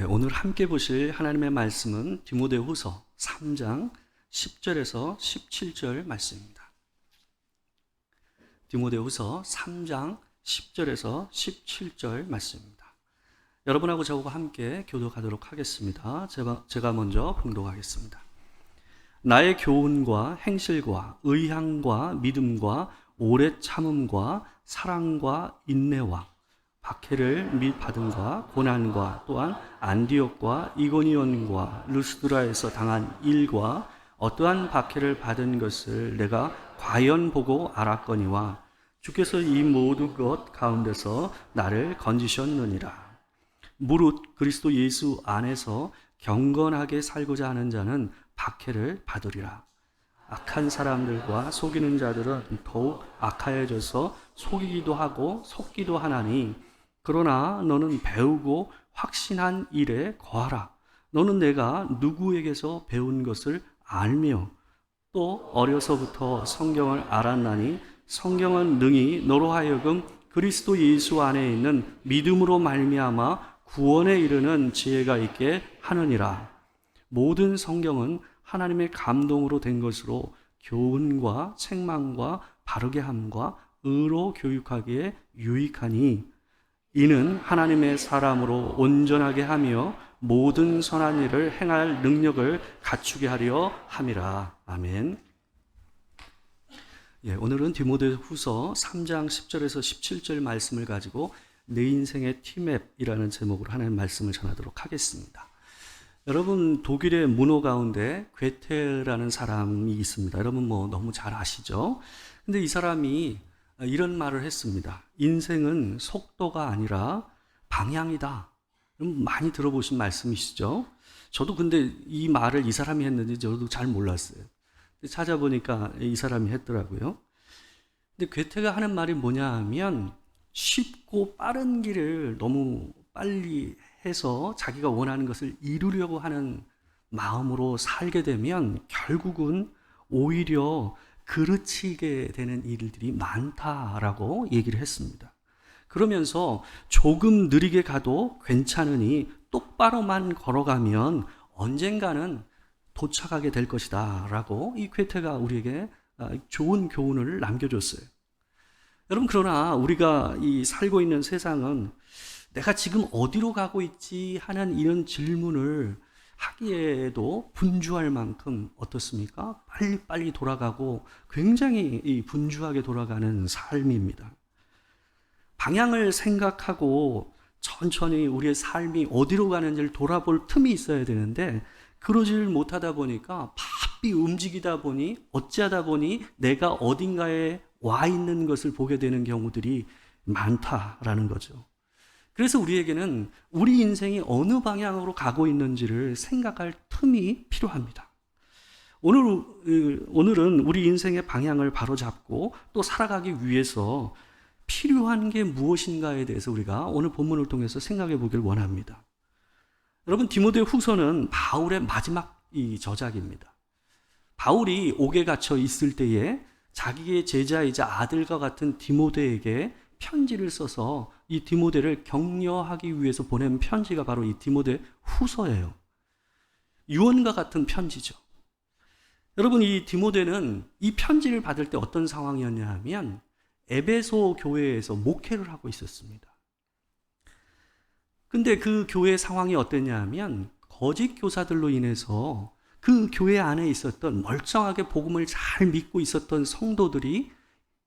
오늘 함께 보실 하나님의 말씀은 디모데후서 3장 10절에서 17절 말씀입니다. 디모데후서 3장 10절에서 17절 말씀입니다. 여러분하고 저와 함께 교독하도록 하겠습니다. 제가 먼저 봉독하겠습니다. 나의 교훈과 행실과 의향과 믿음과 오래 참음과 사랑과 인내와 박해를 및 받음과 고난과 또한 안디옥과 이고니온과 루스드라에서 당한 일과 어떠한 박해를 받은 것을 내가 과연 보고 알았거니와 주께서 이 모든 것 가운데서 나를 건지셨느니라. 무릇 그리스도 예수 안에서 경건하게 살고자 하는 자는 박해를 받으리라. 악한 사람들과 속이는 자들은 더욱 악하여져서 속이기도 하고 속기도 하나니, 그러나 너는 배우고 확신한 일에 거하라. 너는 내가 누구에게서 배운 것을 알며 또 어려서부터 성경을 알았나니, 성경은 능히 너로 하여금 그리스도 예수 안에 있는 믿음으로 말미암아 구원에 이르는 지혜가 있게 하느니라. 모든 성경은 하나님의 감동으로 된 것으로 교훈과 책망과 바르게 함과 의로 교육하기에 유익하니, 이는 하나님의 사람으로 온전하게 하며 모든 선한 일을 행할 능력을 갖추게 하려 함이라. 아멘. 오늘은 디모데후서 3장 10절에서 17절 말씀을 가지고 내 인생의 티맵이라는 제목으로 하나님의 말씀을 전하도록 하겠습니다. 여러분, 독일의 문호 가운데 괴테라는 사람이 있습니다. 여러분 너무 잘 아시죠? 근데 이 사람이 이런 말을 했습니다. 인생은 속도가 아니라 방향이다. 많이 들어보신 말씀이시죠? 저도 근데 이 말을 이 사람이 했는지 저도 잘 몰랐어요. 찾아보니까 이 사람이 했더라고요. 근데 괴테가 하는 말이 뭐냐 하면, 쉽고 빠른 길을 너무 빨리 해서 자기가 원하는 것을 이루려고 하는 마음으로 살게 되면 결국은 오히려 그르치게 되는 일들이 많다라고 얘기를 했습니다. 그러면서 조금 느리게 가도 괜찮으니 똑바로만 걸어가면 언젠가는 도착하게 될 것이다 라고 이 괴테가 우리에게 좋은 교훈을 남겨줬어요. 여러분, 그러나 우리가 이 살고 있는 세상은 내가 지금 어디로 가고 있지 하는 이런 질문을 하기에도 분주할 만큼 어떻습니까? 빨리빨리 돌아가고 굉장히 분주하게 돌아가는 삶입니다. 방향을 생각하고 천천히 우리의 삶이 어디로 가는지를 돌아볼 틈이 있어야 되는데, 그러지를 못하다 보니까 바삐 움직이다 보니 어찌하다 보니 내가 어딘가에 와 있는 것을 보게 되는 경우들이 많다라는 거죠. 그래서 우리에게는 우리 인생이 어느 방향으로 가고 있는지를 생각할 틈이 필요합니다. 오늘은 우리 인생의 방향을 바로잡고 또 살아가기 위해서 필요한 게 무엇인가에 대해서 우리가 오늘 본문을 통해서 생각해 보길 원합니다. 여러분, 디모데후서는 바울의 마지막 저작입니다. 바울이 옥에 갇혀 있을 때에 자기의 제자이자 아들과 같은 디모데에게 편지를 써서 이 디모데를 격려하기 위해서 보낸 편지가 바로 이 디모데후서예요. 유언과 같은 편지죠. 여러분, 이 디모데는 이 편지를 받을 때 어떤 상황이었냐 하면 에베소 교회에서 목회를 하고 있었습니다. 근데 그 교회 상황이 어땠냐 하면 거짓 교사들로 인해서 그 교회 안에 있었던 멀쩡하게 복음을 잘 믿고 있었던 성도들이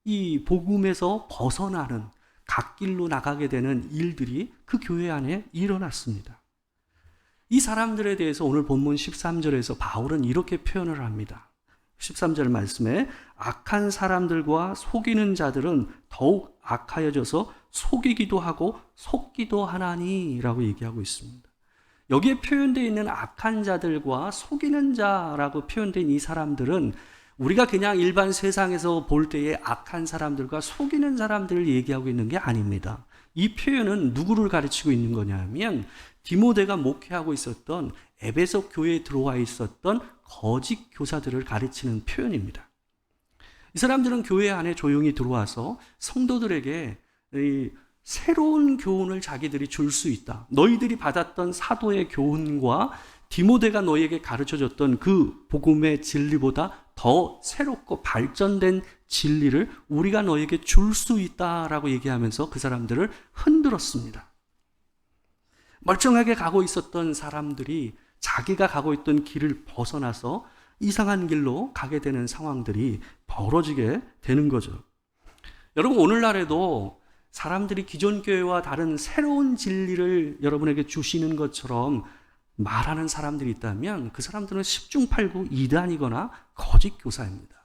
이 복음에서 벗어나는 갓길로 나가게 되는 일들이 그 교회 안에 일어났습니다. 이 사람들에 대해서 오늘 본문 13절에서 바울은 이렇게 표현을 합니다. 13절 말씀에 악한 사람들과 속이는 자들은 더욱 악하여져서 속이기도 하고 속기도 하나니 라고 얘기하고 있습니다. 여기에 표현되어 있는 악한 자들과 속이는 자라고 표현된 이 사람들은 우리가 그냥 일반 세상에서 볼 때의 악한 사람들과 속이는 사람들을 얘기하고 있는 게 아닙니다. 이 표현은 누구를 가르치고 있는 거냐 하면 디모데가 목회하고 있었던 에베소 교회에 들어와 있었던 거짓 교사들을 가르치는 표현입니다. 이 사람들은 교회 안에 조용히 들어와서 성도들에게 새로운 교훈을 자기들이 줄 수 있다. 너희들이 받았던 사도의 교훈과 디모데가 너희에게 가르쳐줬던 그 복음의 진리보다 더 새롭고 발전된 진리를 우리가 너희에게 줄 수 있다라고 얘기하면서 그 사람들을 흔들었습니다. 멀쩡하게 가고 있었던 사람들이 자기가 가고 있던 길을 벗어나서 이상한 길로 가게 되는 상황들이 벌어지게 되는 거죠. 여러분, 오늘날에도 사람들이 기존 교회와 다른 새로운 진리를 여러분에게 주시는 것처럼 말하는 사람들이 있다면 그 사람들은 10중8구 이단이거나 거짓 교사입니다.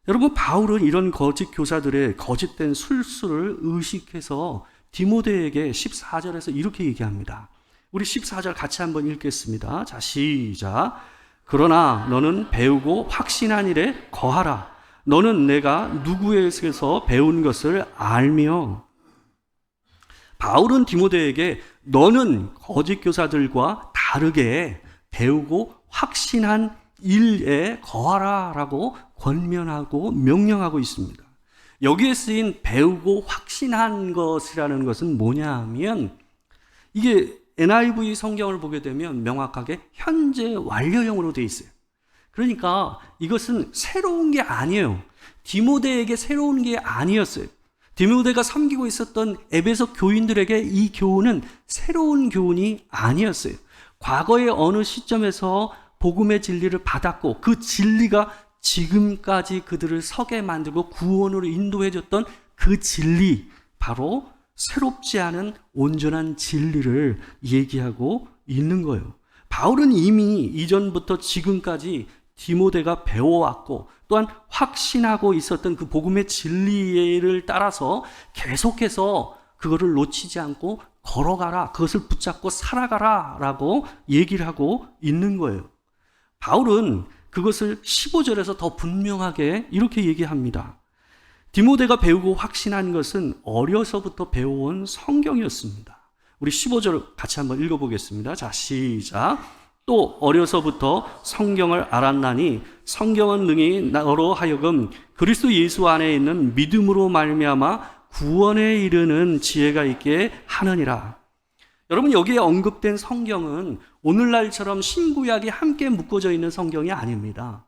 여러분, 바울은 이런 거짓 교사들의 거짓된 술수를 의식해서 디모데에게 14절에서 이렇게 얘기합니다. 우리 14절 같이 한번 읽겠습니다. 자, 시작. 그러나 너는 배우고 확신한 일에 거하라. 너는 내가 누구에게서 배운 것을 알며. 바울은 디모데에게 너는 거짓 교사들과 다르게 배우고 확신한 일에 거하라 라고 권면하고 명령하고 있습니다. 여기에 쓰인 배우고 확신한 것이라는 것은 뭐냐 하면, 이게 NIV 성경을 보게 되면 명확하게 현재 완료형으로 되어 있어요. 그러니까 이것은 새로운 게 아니에요. 디모데에게 새로운 게 아니었어요. 디모데가 섬기고 있었던 에베소 교인들에게 이 교훈은 새로운 교훈이 아니었어요. 과거의 어느 시점에서 복음의 진리를 받았고 그 진리가 지금까지 그들을 서게 만들고 구원으로 인도해줬던 그 진리, 바로 새롭지 않은 온전한 진리를 얘기하고 있는 거예요. 바울은 이미 이전부터 지금까지 디모데가 배워왔고 또한 확신하고 있었던 그 복음의 진리를 따라서 계속해서 그거를 놓치지 않고 걸어가라, 그것을 붙잡고 살아가라 라고 얘기를 하고 있는 거예요. 바울은 그것을 15절에서 더 분명하게 이렇게 얘기합니다. 디모데가 배우고 확신한 것은 어려서부터 배워온 성경이었습니다. 우리 15절 같이 한번 읽어보겠습니다. 자, 시작. 또 어려서부터 성경을 알았나니 성경은 능히 너로 하여금 그리스도 예수 안에 있는 믿음으로 말미암아 구원에 이르는 지혜가 있게 하느니라. 여러분, 여기에 언급된 성경은 오늘날처럼 신구약이 함께 묶어져 있는 성경이 아닙니다.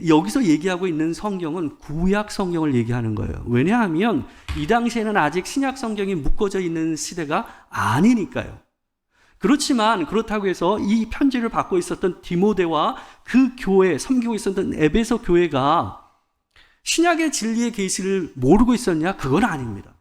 여기서 얘기하고 있는 성경은 구약 성경을 얘기하는 거예요. 왜냐하면 이 당시에는 아직 신약 성경이 묶어져 있는 시대가 아니니까요. 그렇지만 그렇다고 해서 이 편지를 받고 있었던 디모데와 그 교회, 섬기고 있었던 에베소 교회가 신약의 진리의 계시를 모르고 있었냐? 그건 아닙니다.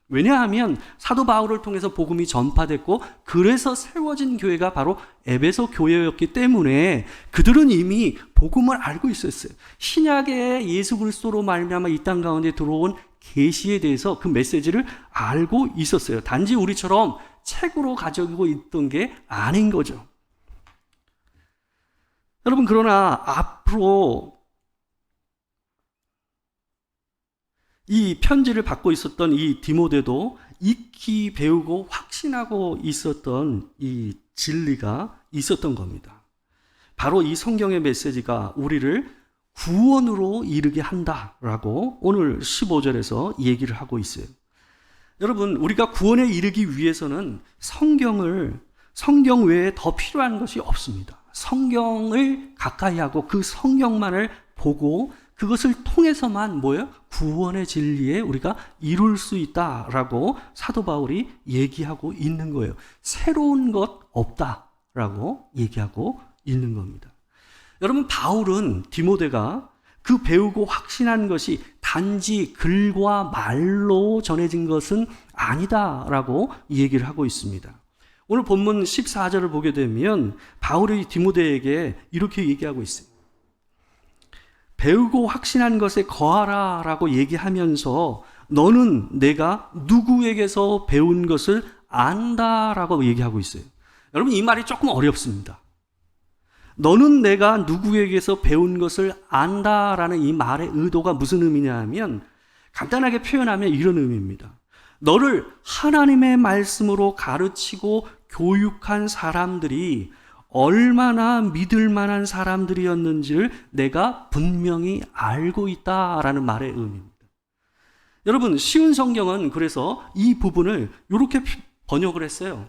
왜냐하면 사도 바울을 통해서 복음이 전파됐고 그래서 세워진 교회가 바로 에베소 교회였기 때문에 그들은 이미 복음을 알고 있었어요. 신약의 예수 그리스도로 말미암아 이 땅 가운데 들어온 계시에 대해서 그 메시지를 알고 있었어요. 단지 우리처럼 책으로 가지고 있던 게 아닌 거죠. 여러분, 그러나 앞으로 이 편지를 받고 있었던 이 디모데도 익히 배우고 확신하고 있었던 이 진리가 있었던 겁니다. 바로 이 성경의 메시지가 우리를 구원으로 이르게 한다라고 오늘 15절에서 얘기를 하고 있어요. 여러분, 우리가 구원에 이르기 위해서는 성경 외에 더 필요한 것이 없습니다. 성경을 가까이 하고 그 성경만을 보고 그것을 통해서만 뭐예요? 구원의 진리에 우리가 이룰 수 있다라고 사도 바울이 얘기하고 있는 거예요. 새로운 것 없다라고 얘기하고 있는 겁니다. 여러분, 바울은 디모데가 그 배우고 확신한 것이 단지 글과 말로 전해진 것은 아니다라고 얘기를 하고 있습니다. 오늘 본문 14절을 보게 되면 바울이 디모데에게 이렇게 얘기하고 있어요. 배우고 확신한 것에 거하라 라고 얘기하면서 너는 내가 누구에게서 배운 것을 안다라고 얘기하고 있어요. 여러분, 이 말이 조금 어렵습니다. 너는 내가 누구에게서 배운 것을 안다라는 이 말의 의도가 무슨 의미냐 하면 간단하게 표현하면 이런 의미입니다. 너를 하나님의 말씀으로 가르치고 교육한 사람들이 얼마나 믿을 만한 사람들이었는지를 내가 분명히 알고 있다라는 말의 의미입니다. 여러분, 쉬운 성경은 그래서 이 부분을 이렇게 번역을 했어요.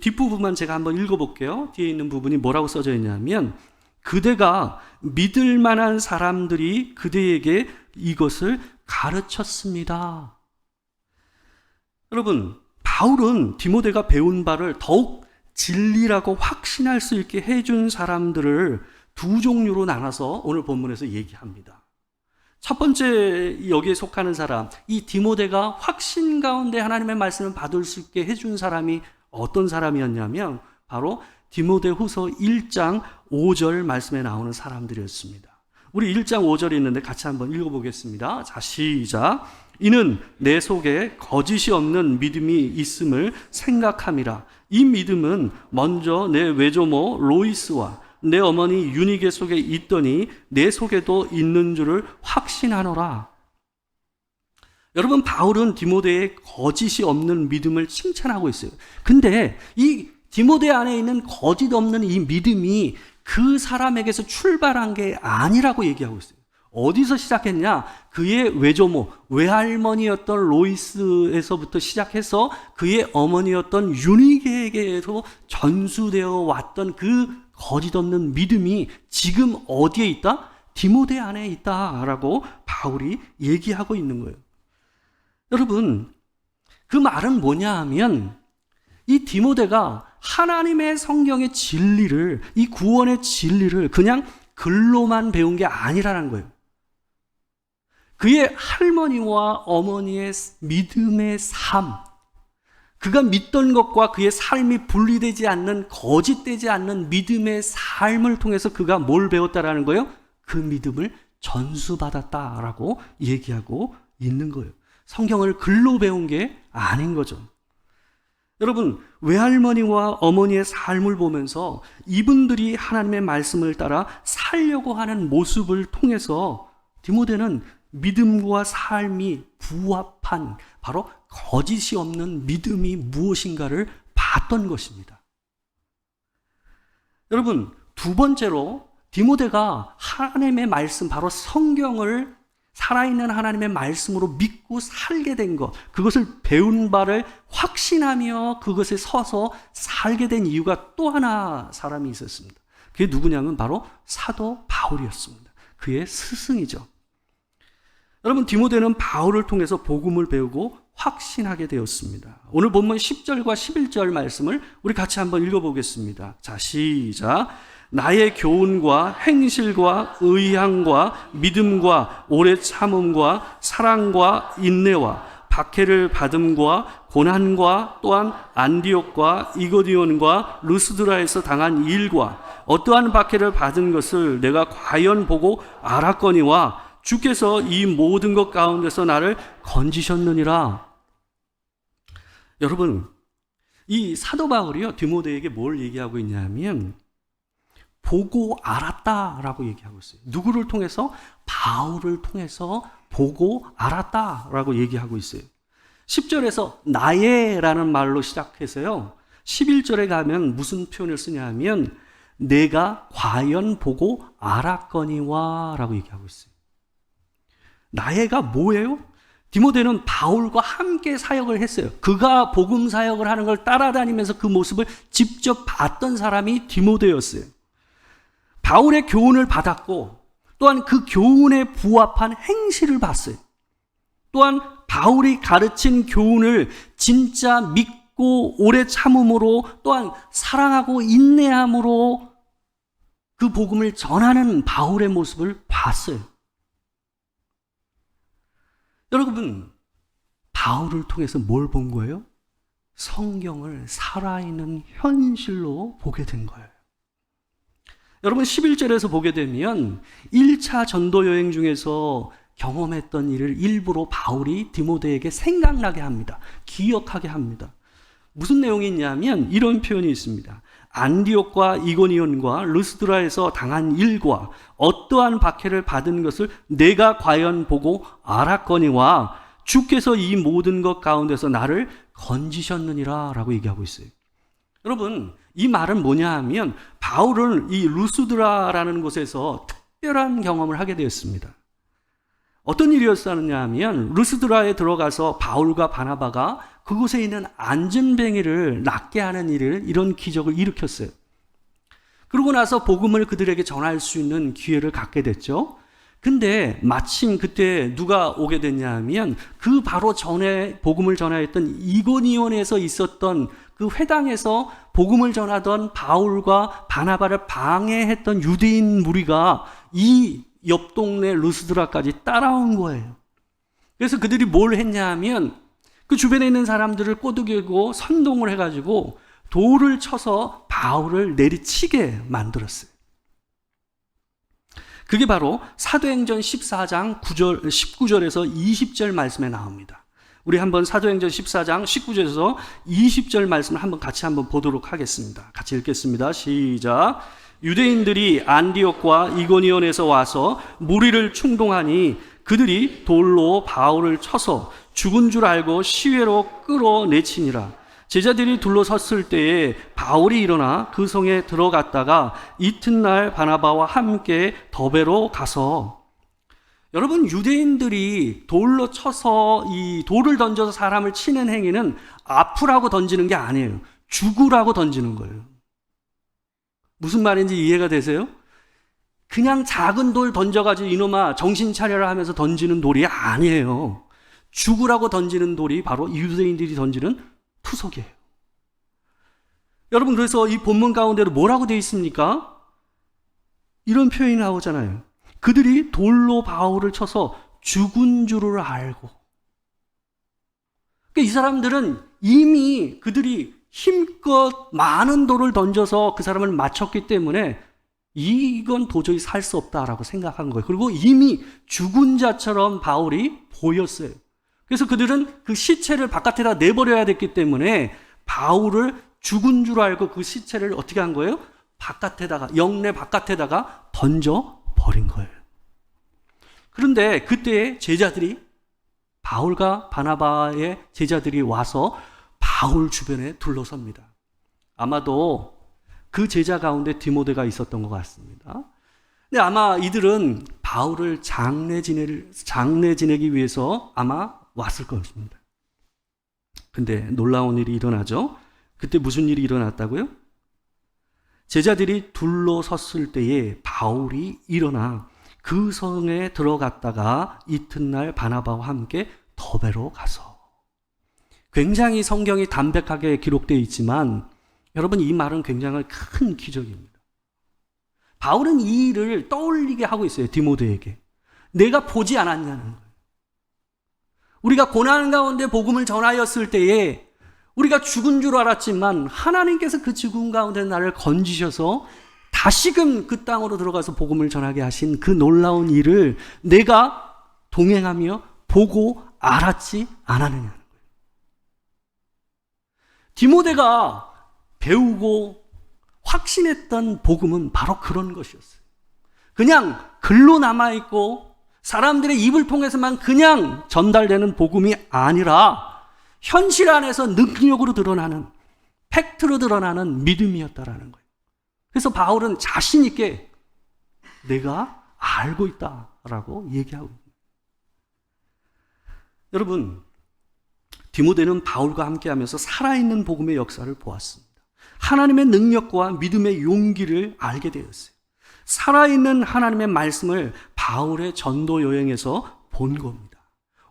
뒷부분만 제가 한번 읽어볼게요. 뒤에 있는 부분이 뭐라고 써져 있냐면, 그대가 믿을 만한 사람들이 그대에게 이것을 가르쳤습니다. 여러분, 바울은 디모데가 배운 바를 더욱 진리라고 확신할 수 있게 해준 사람들을 두 종류로 나눠서 오늘 본문에서 얘기합니다. 첫 번째, 여기에 속하는 사람, 이 디모데가 확신 가운데 하나님의 말씀을 받을 수 있게 해준 사람이 어떤 사람이었냐면 바로 디모데후서 1장 5절 말씀에 나오는 사람들이었습니다. 우리 1장 5절이 있는데 같이 한번 읽어보겠습니다. 자, 시작. 이는 내 속에 거짓이 없는 믿음이 있음을 생각함이라. 이 믿음은 먼저 내 외조모 로이스와 내 어머니 유니게 속에 있더니 내 속에도 있는 줄을 확신하노라. 여러분, 바울은 디모데의 거짓이 없는 믿음을 칭찬하고 있어요. 근데 이 디모데 안에 있는 거짓 없는 이 믿음이 그 사람에게서 출발한 게 아니라고 얘기하고 있어요. 어디서 시작했냐? 그의 외조모, 외할머니였던 로이스에서부터 시작해서 그의 어머니였던 유니게에게서 전수되어 왔던 그 거짓 없는 믿음이 지금 어디에 있다? 디모데 안에 있다라고 바울이 얘기하고 있는 거예요. 여러분, 그 말은 뭐냐 하면 이 디모데가 하나님의 성경의 진리를, 이 구원의 진리를 그냥 글로만 배운 게 아니라는 거예요. 그의 할머니와 어머니의 믿음의 삶, 그가 믿던 것과 그의 삶이 분리되지 않는, 거짓되지 않는 믿음의 삶을 통해서 그가 뭘 배웠다라는 거예요? 그 믿음을 전수받았다라고 얘기하고 있는 거예요. 성경을 글로 배운 게 아닌 거죠. 여러분, 외할머니와 어머니의 삶을 보면서 이분들이 하나님의 말씀을 따라 살려고 하는 모습을 통해서 디모데는 믿음과 삶이 부합한 바로 거짓이 없는 믿음이 무엇인가를 봤던 것입니다. 여러분, 두 번째로 디모데가 하나님의 말씀, 바로 성경을 살아있는 하나님의 말씀으로 믿고 살게 된 것, 그것을 배운 바를 확신하며 그것에 서서 살게 된 이유가 또 하나 사람이 있었습니다. 그게 누구냐면 바로 사도 바울이었습니다. 그의 스승이죠. 여러분, 디모데는 바울을 통해서 복음을 배우고 확신하게 되었습니다. 오늘 본문 10절과 11절 말씀을 우리 같이 한번 읽어보겠습니다. 자, 시작. 나의 교훈과 행실과 의향과 믿음과 오래 참음과 사랑과 인내와 박해를 받음과 고난과 또한 안디옥과 이고디온과 루스드라에서 당한 일과 어떠한 박해를 받은 것을 내가 과연 보고 알았거니와 주께서 이 모든 것 가운데서 나를 건지셨느니라. 여러분, 이 사도 바울이요, 디모데에게 뭘 얘기하고 있냐면 보고 알았다라고 얘기하고 있어요. 누구를 통해서? 바울을 통해서 보고 알았다라고 얘기하고 있어요. 10절에서 나의라는 말로 시작해서요, 11절에 가면 무슨 표현을 쓰냐 하면 내가 과연 보고 알았거니와 라고 얘기하고 있어요. 나의가 뭐예요? 디모데는 바울과 함께 사역을 했어요. 그가 복음 사역을 하는 걸 따라다니면서 그 모습을 직접 봤던 사람이 디모데였어요. 바울의 교훈을 받았고 또한 그 교훈에 부합한 행실을 봤어요. 또한 바울이 가르친 교훈을 진짜 믿고 오래 참음으로 또한 사랑하고 인내함으로 그 복음을 전하는 바울의 모습을 봤어요. 여러분, 바울을 통해서 뭘 본 거예요? 성경을 살아있는 현실로 보게 된 거예요. 여러분, 11절에서 보게 되면 1차 전도 여행 중에서 경험했던 일을 일부러 바울이 디모데에게 생각나게 합니다. 기억하게 합니다. 무슨 내용이 있냐면 이런 표현이 있습니다. 안디옥과 이고니온과 루스드라에서 당한 일과 어떠한 박해를 받은 것을 내가 과연 보고 알았거니와 주께서 이 모든 것 가운데서 나를 건지셨느니라 라고 얘기하고 있어요. 여러분, 이 말은 뭐냐 하면 바울은 이 루스드라라는 곳에서 특별한 경험을 하게 되었습니다. 어떤 일이었었느냐 하면 루스드라에 들어가서 바울과 바나바가 그곳에 있는 안전뱅이를 낫게 하는 이런 기적을 일으켰어요. 그러고 나서 복음을 그들에게 전할 수 있는 기회를 갖게 됐죠. 근데 마침 그때 누가 오게 됐냐 하면 그 바로 전에 복음을 전하였던 이고니온에서 있었던 그 회당에서 복음을 전하던 바울과 바나바를 방해했던 유대인 무리가 이 옆 동네 루스드라까지 따라온 거예요. 그래서 그들이 뭘 했냐 하면 그 주변에 있는 사람들을 꼬드기고 선동을 해가지고 돌을 쳐서 바울을 내리치게 만들었어요. 그게 바로 사도행전 14장 19절에서 20절 말씀에 나옵니다. 우리 한번 사도행전 14장 19절에서 20절 말씀을 같이 보도록 하겠습니다. 같이 읽겠습니다. 시작. 유대인들이 안디옥과 이고니온에서 와서 무리를 충동하니 그들이 돌로 바울을 쳐서 죽은 줄 알고 시외로 끌어내치니라. 제자들이 둘러섰을 때에 바울이 일어나 그 성에 들어갔다가 이튿날 바나바와 함께 더베로 가서, 여러분, 유대인들이 돌로 쳐서 이 돌을 던져서 사람을 치는 행위는 아프라고 던지는 게 아니에요. 죽으라고 던지는 거예요. 무슨 말인지 이해가 되세요? 그냥 작은 돌 던져가지고 이놈아 정신 차려라 하면서 던지는 돌이 아니에요. 죽으라고 던지는 돌이 바로 유대인들이 던지는 투석이에요. 여러분, 그래서 이 본문 가운데로 뭐라고 되어 있습니까? 이런 표현이 나오잖아요. 그들이 돌로 바울을 쳐서 죽은 줄을 알고. 그러니까 이 사람들은 이미 그들이 힘껏 많은 돌을 던져서 그 사람을 맞췄기 때문에 이건 도저히 살 수 없다라고 생각한 거예요. 그리고 이미 죽은 자처럼 바울이 보였어요. 그래서 그들은 그 시체를 바깥에다 내버려야 됐기 때문에 바울을 죽은 줄 알고 그 시체를 어떻게 한 거예요? 영내 바깥에다가 던져버린 거예요. 그런데 그때 제자들이, 바울과 바나바의 제자들이 와서 바울 주변에 둘러섭니다. 아마도 그 제자 가운데 디모데가 있었던 것 같습니다. 근데 아마 이들은 바울을 장례 지내기 위해서 아마 왔을 것입니다. 근데 놀라운 일이 일어나죠. 그때 무슨 일이 일어났다고요? 제자들이 둘러섰을 때에 바울이 일어나 그 성에 들어갔다가 이튿날 바나바와 함께 더베로 가서. 굉장히 성경이 담백하게 기록되어 있지만 여러분, 이 말은 굉장히 큰 기적입니다. 바울은 이 일을 떠올리게 하고 있어요. 디모데에게. 내가 보지 않았냐는 거예요. 우리가 고난 가운데 복음을 전하였을 때에 우리가 죽은 줄 알았지만 하나님께서 그 죽은 가운데 나를 건지셔서 다시금 그 땅으로 들어가서 복음을 전하게 하신 그 놀라운 일을 내가 동행하며 보고 알았지 않았느냐는 거예요. 디모데가 배우고 확신했던 복음은 바로 그런 것이었어요. 그냥 글로 남아있고 사람들의 입을 통해서만 그냥 전달되는 복음이 아니라 현실 안에서 능력으로 드러나는, 팩트로 드러나는 믿음이었다라는 거예요. 그래서 바울은 자신 있게 내가 알고 있다라고 얘기하고 있습니다. 여러분, 디모데는 바울과 함께하면서 살아있는 복음의 역사를 보았습니다. 하나님의 능력과 믿음의 용기를 알게 되었어요. 살아있는 하나님의 말씀을 바울의 전도 여행에서 본 겁니다.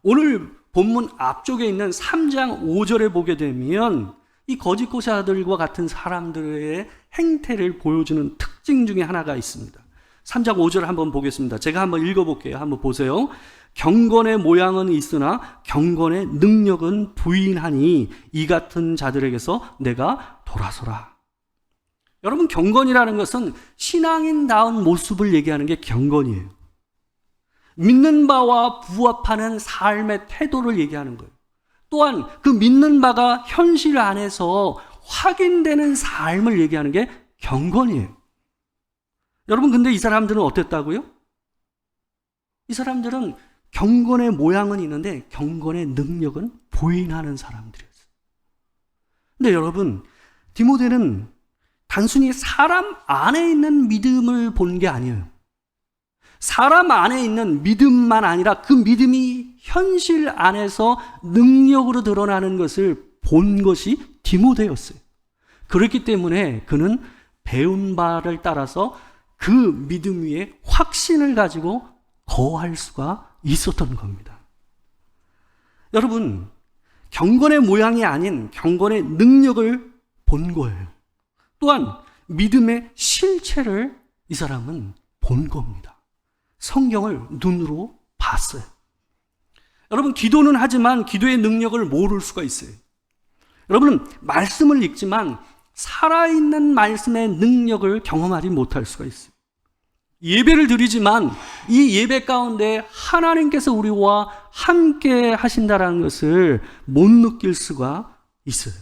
오늘 본문 앞쪽에 있는 3장 5절에 보게 되면 이 거짓 고사들과 같은 사람들의 행태를 보여주는 특징 중에 하나가 있습니다. 3장 5절 한번 보겠습니다. 제가 한번 읽어볼게요. 한번 보세요. 경건의 모양은 있으나 경건의 능력은 부인하니 이 같은 자들에게서 내가 돌아서라. 여러분, 경건이라는 것은 신앙인다운 모습을 얘기하는 게 경건이에요. 믿는 바와 부합하는 삶의 태도를 얘기하는 거예요. 또한 그 믿는 바가 현실 안에서 확인되는 삶을 얘기하는 게 경건이에요. 여러분, 근데 이 사람들은 어땠다고요? 이 사람들은 경건의 모양은 있는데 경건의 능력은 부인하는 사람들이었어요. 근데 여러분, 디모데는 단순히 사람 안에 있는 믿음을 본 게 아니에요. 사람 안에 있는 믿음만 아니라 그 믿음이 현실 안에서 능력으로 드러나는 것을 본 것이 디모데였어요. 그렇기 때문에 그는 배운 바를 따라서 그 믿음 위에 확신을 가지고 거할 수가 있었던 겁니다. 여러분, 경건의 모양이 아닌 경건의 능력을 본 거예요. 또한 믿음의 실체를 이 사람은 본 겁니다. 성경을 눈으로 봤어요. 여러분, 기도는 하지만 기도의 능력을 모를 수가 있어요. 여러분은 말씀을 읽지만 살아있는 말씀의 능력을 경험하지 못할 수가 있어요. 예배를 드리지만 이 예배 가운데 하나님께서 우리와 함께 하신다는 것을 못 느낄 수가 있어요.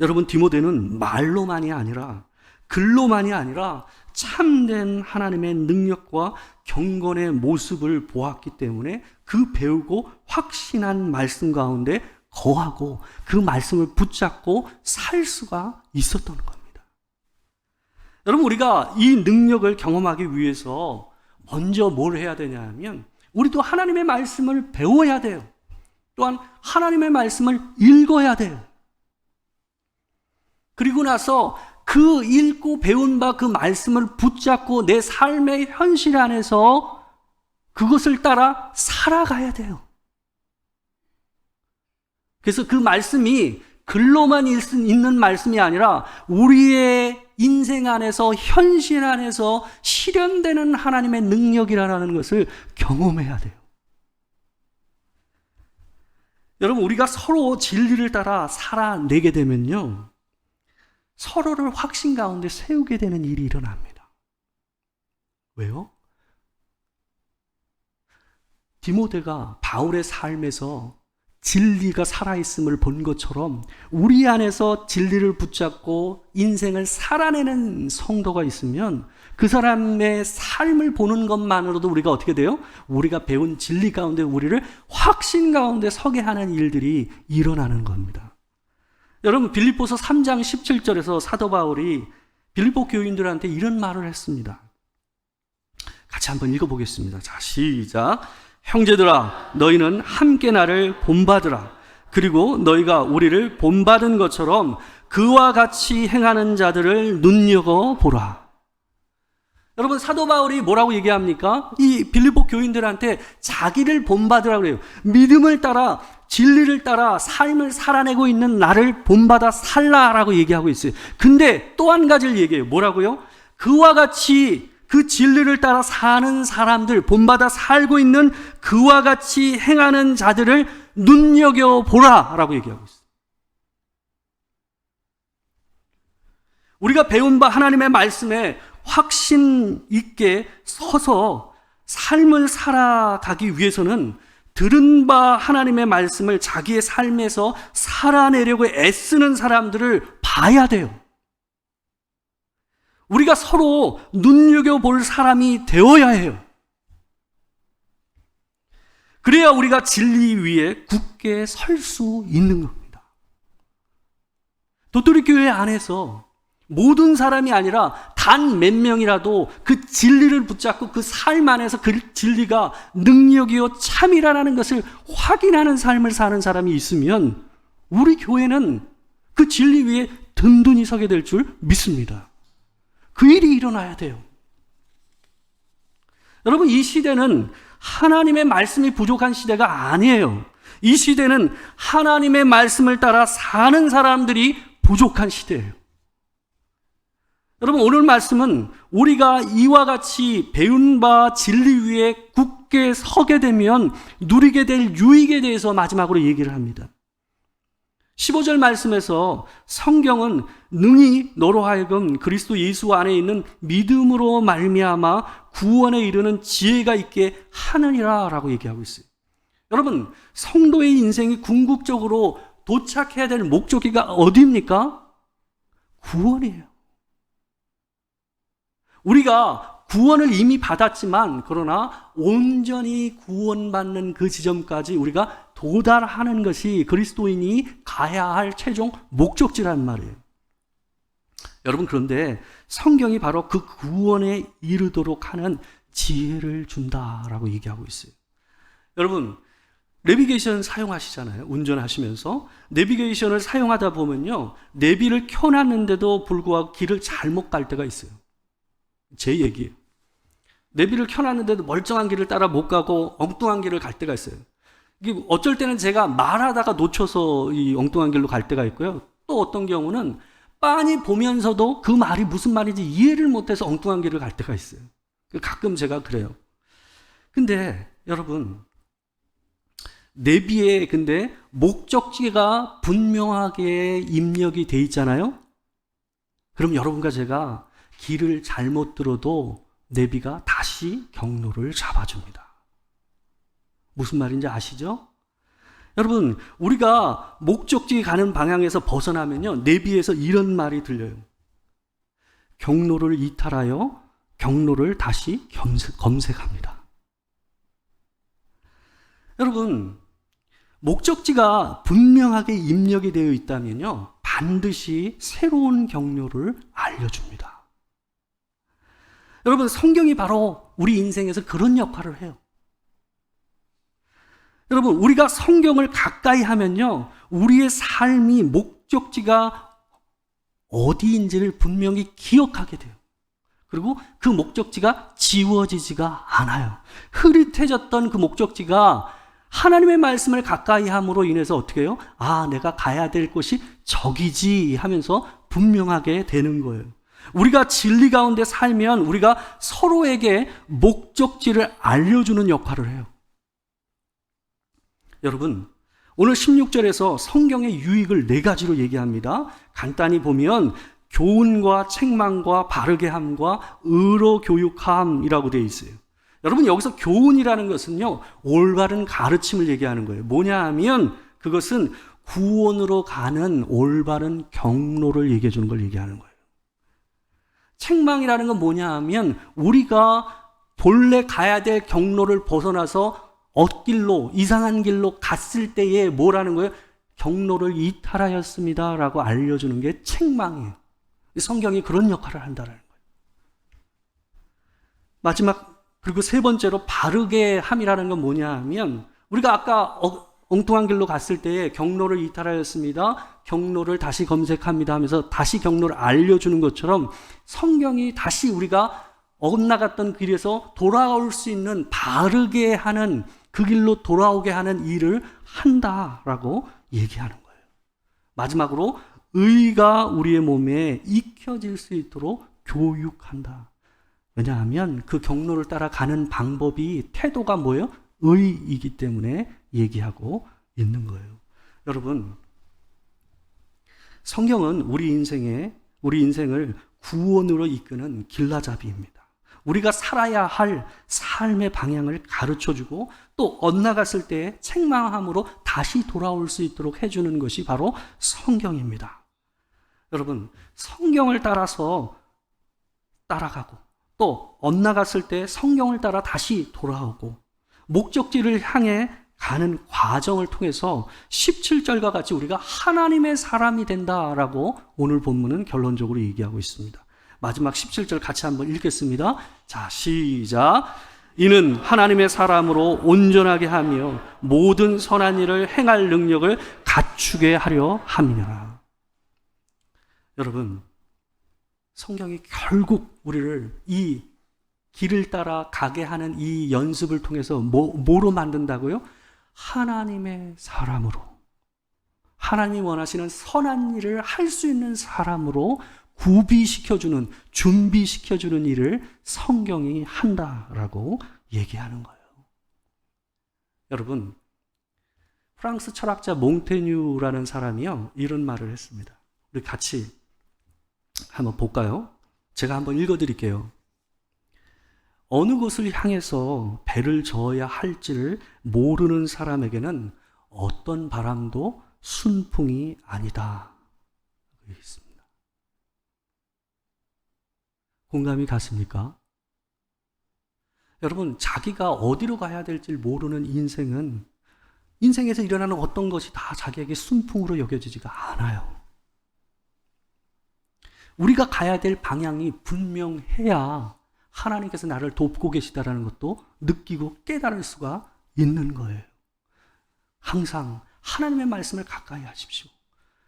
여러분, 디모데는 말로만이 아니라 글로만이 아니라 참된 하나님의 능력과 경건의 모습을 보았기 때문에 그 배우고 확신한 말씀 가운데 거하고 그 말씀을 붙잡고 살 수가 있었던 겁니다. 여러분, 우리가 이 능력을 경험하기 위해서 먼저 뭘 해야 되냐 하면 우리도 하나님의 말씀을 배워야 돼요. 또한 하나님의 말씀을 읽어야 돼요. 그리고 나서 그 읽고 배운 바 그 말씀을 붙잡고 내 삶의 현실 안에서 그것을 따라 살아가야 돼요. 그래서 그 말씀이 글로만 있는 말씀이 아니라 우리의 인생 안에서 현실 안에서 실현되는 하나님의 능력이라는 것을 경험해야 돼요. 여러분, 우리가 서로 진리를 따라 살아내게 되면요, 서로를 확신 가운데 세우게 되는 일이 일어납니다. 왜요? 디모데가 바울의 삶에서 진리가 살아있음을 본 것처럼 우리 안에서 진리를 붙잡고 인생을 살아내는 성도가 있으면 그 사람의 삶을 보는 것만으로도 우리가 어떻게 돼요? 우리가 배운 진리 가운데 우리를 확신 가운데 서게 하는 일들이 일어나는 겁니다. 여러분, 빌립보서 3장 17절에서 사도 바울이 빌립보 교인들한테 이런 말을 했습니다. 같이 한번 읽어보겠습니다. 자, 시작. 형제들아, 너희는 함께 나를 본받으라. 그리고 너희가 우리를 본받은 것처럼 그와 같이 행하는 자들을 눈여겨보라. 여러분, 사도 바울이 뭐라고 얘기합니까? 이 빌립보 교인들한테 자기를 본받으라고 그래요. 믿음을 따라, 진리를 따라 삶을 살아내고 있는 나를 본받아 살라라고 얘기하고 있어요. 근데 또 한 가지를 얘기해요. 뭐라고요? 그와 같이 그 진리를 따라 사는 사람들, 본받아 살고 있는 그와 같이 행하는 자들을 눈여겨보라 라고 얘기하고 있어요. 우리가 배운 바 하나님의 말씀에 확신 있게 서서 삶을 살아가기 위해서는 들은 바 하나님의 말씀을 자기의 삶에서 살아내려고 애쓰는 사람들을 봐야 돼요. 우리가 서로 눈여겨볼 사람이 되어야 해요. 그래야 우리가 진리 위에 굳게 설 수 있는 겁니다. 도토리 교회 안에서 모든 사람이 아니라 단 몇 명이라도 그 진리를 붙잡고 그 삶 안에서 그 진리가 능력이요 참이라는 것을 확인하는 삶을 사는 사람이 있으면 우리 교회는 그 진리 위에 든든히 서게 될 줄 믿습니다. 그 일이 일어나야 돼요. 여러분, 이 시대는 하나님의 말씀이 부족한 시대가 아니에요. 이 시대는 하나님의 말씀을 따라 사는 사람들이 부족한 시대예요. 여러분, 오늘 말씀은 우리가 이와 같이 배운 바 진리 위에 굳게 서게 되면 누리게 될 유익에 대해서 마지막으로 얘기를 합니다. 15절 말씀에서 성경은 능히 너로 하여금 그리스도 예수 안에 있는 믿음으로 말미암아 구원에 이르는 지혜가 있게 하느니라 라고 얘기하고 있어요. 여러분, 성도의 인생이 궁극적으로 도착해야 될 목적지가 어디입니까? 구원이에요. 우리가 구원을 이미 받았지만 그러나 온전히 구원받는 그 지점까지 우리가 도달하는 것이 그리스도인이 가야 할 최종 목적지란 말이에요. 여러분, 그런데 성경이 바로 그 구원에 이르도록 하는 지혜를 준다라고 얘기하고 있어요. 여러분, 내비게이션 사용하시잖아요. 운전하시면서 내비게이션을 사용하다 보면요, 내비를 켜놨는데도 불구하고 길을 잘못 갈 때가 있어요. 제 얘기예요. 내비를 켜놨는데도 멀쩡한 길을 따라 못 가고 엉뚱한 길을 갈 때가 있어요. 이게 어쩔 때는 제가 말하다가 놓쳐서 이 엉뚱한 길로 갈 때가 있고요. 또 어떤 경우는 빤히 보면서도 그 말이 무슨 말인지 이해를 못해서 엉뚱한 길을 갈 때가 있어요. 가끔 제가 그래요. 근데 여러분, 내비에 근데 목적지가 분명하게 입력이 돼 있잖아요. 그럼 여러분과 제가 길을 잘못 들어도 내비가 다시 경로를 잡아줍니다. 무슨 말인지 아시죠? 여러분, 우리가 목적지 가는 방향에서 벗어나면요, 내비에서 이런 말이 들려요. 경로를 이탈하여 경로를 다시 검색합니다. 여러분, 목적지가 분명하게 입력이 되어 있다면요, 반드시 새로운 경로를 알려줍니다. 여러분, 성경이 바로 우리 인생에서 그런 역할을 해요. 여러분, 우리가 성경을 가까이 하면요, 우리의 삶이 목적지가 어디인지를 분명히 기억하게 돼요. 그리고 그 목적지가 지워지지가 않아요. 흐릿해졌던 그 목적지가 하나님의 말씀을 가까이 함으로 인해서 어떻게 해요? 아, 내가 가야 될 곳이 저기지 하면서 분명하게 되는 거예요. 우리가 진리 가운데 살면 우리가 서로에게 목적지를 알려주는 역할을 해요. 여러분, 오늘 16절에서 성경의 유익을 4가지로 얘기합니다. 간단히 보면 교훈과 책망과 바르게 함과 의로 교육함이라고 되어 있어요. 여러분, 여기서 교훈이라는 것은요, 올바른 가르침을 얘기하는 거예요. 뭐냐 하면 그것은 구원으로 가는 올바른 경로를 얘기해 주는 걸 얘기하는 거예요. 책망이라는 건 뭐냐 하면 우리가 본래 가야 될 경로를 벗어나서 엇길로, 이상한 길로 갔을 때에 뭐라는 거예요? 경로를 이탈하였습니다 라고 알려주는 게 책망이에요. 성경이 그런 역할을 한다는 거예요. 마지막, 그리고 3번째로 바르게 함이라는 건 뭐냐 하면 우리가 아까 엉뚱한 길로 갔을 때에 경로를 이탈하였습니다, 경로를 다시 검색합니다 하면서 다시 경로를 알려주는 것처럼 성경이 다시 우리가 엇나갔던 길에서 돌아올 수 있는, 바르게 하는, 그 길로 돌아오게 하는 일을 한다라고 얘기하는 거예요. 마지막으로 의가 우리의 몸에 익혀질 수 있도록 교육한다. 왜냐하면 그 경로를 따라가는 방법이, 태도가 뭐예요? 의이기 때문에 얘기하고 있는 거예요. 여러분, 성경은 우리 인생을 구원으로 이끄는 길라잡이입니다. 우리가 살아야 할 삶의 방향을 가르쳐주고 또 엇나갔을 때 책망함으로 다시 돌아올 수 있도록 해주는 것이 바로 성경입니다. 여러분, 성경을 따라서 따라가고 또 엇나갔을 때 성경을 따라 다시 돌아오고 목적지를 향해 가는 과정을 통해서 17절과 같이 우리가 하나님의 사람이 된다라고 오늘 본문은 결론적으로 얘기하고 있습니다. 마지막 17절 같이 한번 읽겠습니다. 자, 시작. 이는 하나님의 사람으로 온전하게 하며 모든 선한 일을 행할 능력을 갖추게 하려 함이라. 여러분, 성경이 결국 우리를 이 길을 따라 가게 하는 이 연습을 통해서 뭐로 만든다고요? 하나님의 사람으로, 하나님이 원하시는 선한 일을 할 수 있는 사람으로 구비시켜주는, 준비시켜주는 일을 성경이 한다라고 얘기하는 거예요. 여러분, 프랑스 철학자 몽테뉴라는 사람이요, 이런 말을 했습니다. 우리 같이 한번 볼까요? 제가 한번 읽어드릴게요. 어느 곳을 향해서 배를 저어야 할지를 모르는 사람에게는 어떤 바람도 순풍이 아니다. 있습니다. 공감이 가십니까? 여러분, 자기가 어디로 가야 될지 모르는 인생에서 일어나는 어떤 것이 다 자기에게 순풍으로 여겨지지가 않아요. 우리가 가야 될 방향이 분명해야 하나님께서 나를 돕고 계시다라는 것도 느끼고 깨달을 수가 있는 거예요. 항상 하나님의 말씀을 가까이 하십시오.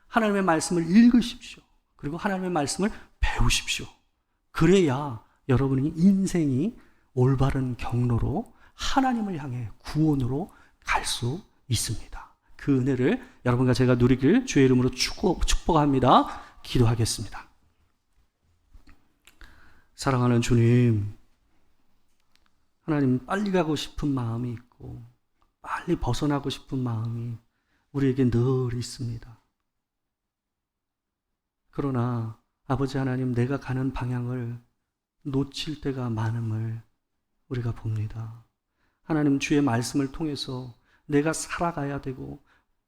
하나님의 말씀을 읽으십시오. 그리고 하나님의 말씀을 배우십시오. 그래야 여러분의 인생이 올바른 경로로 하나님을 향해 구원으로 갈 수 있습니다. 그 은혜를 여러분과 제가 누리길 주의 이름으로 축복합니다. 기도하겠습니다. 사랑하는 주님, 하나님 빨리 가고 싶은 마음이 있고 빨리 벗어나고 싶은 마음이 우리에게 늘 있습니다. 그러나 아버지 하나님, 내가 가는 방향을 놓칠 때가 많음을 우리가 봅니다. 하나님, 주의 말씀을 통해서 내가 살아가야 되고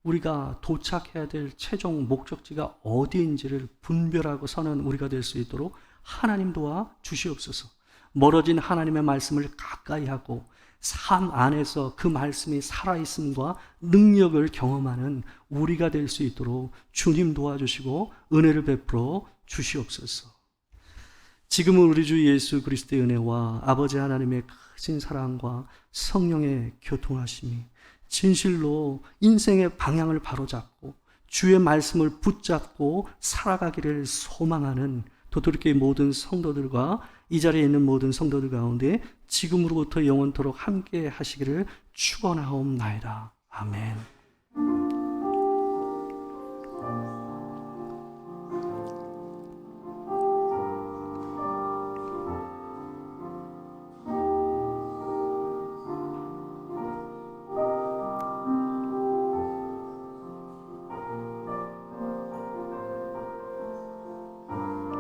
우리가 도착해야 될 최종 목적지가 어디인지를 분별하고 서는 우리가 될 수 있도록 하나님 도와 주시옵소서. 멀어진 하나님의 말씀을 가까이 하고 삶 안에서 그 말씀이 살아있음과 능력을 경험하는 우리가 될 수 있도록 주님 도와주시고 은혜를 베풀어 주시옵소서. 지금은 우리 주 예수 그리스도의 은혜와 아버지 하나님의 크신 사랑과 성령의 교통하심이 진실로 인생의 방향을 바로잡고 주의 말씀을 붙잡고 살아가기를 소망하는 도토리교회 모든 성도들과 이 자리에 있는 모든 성도들 가운데 지금으로부터 영원토록 함께 하시기를 축원하옵나이다. 아멘.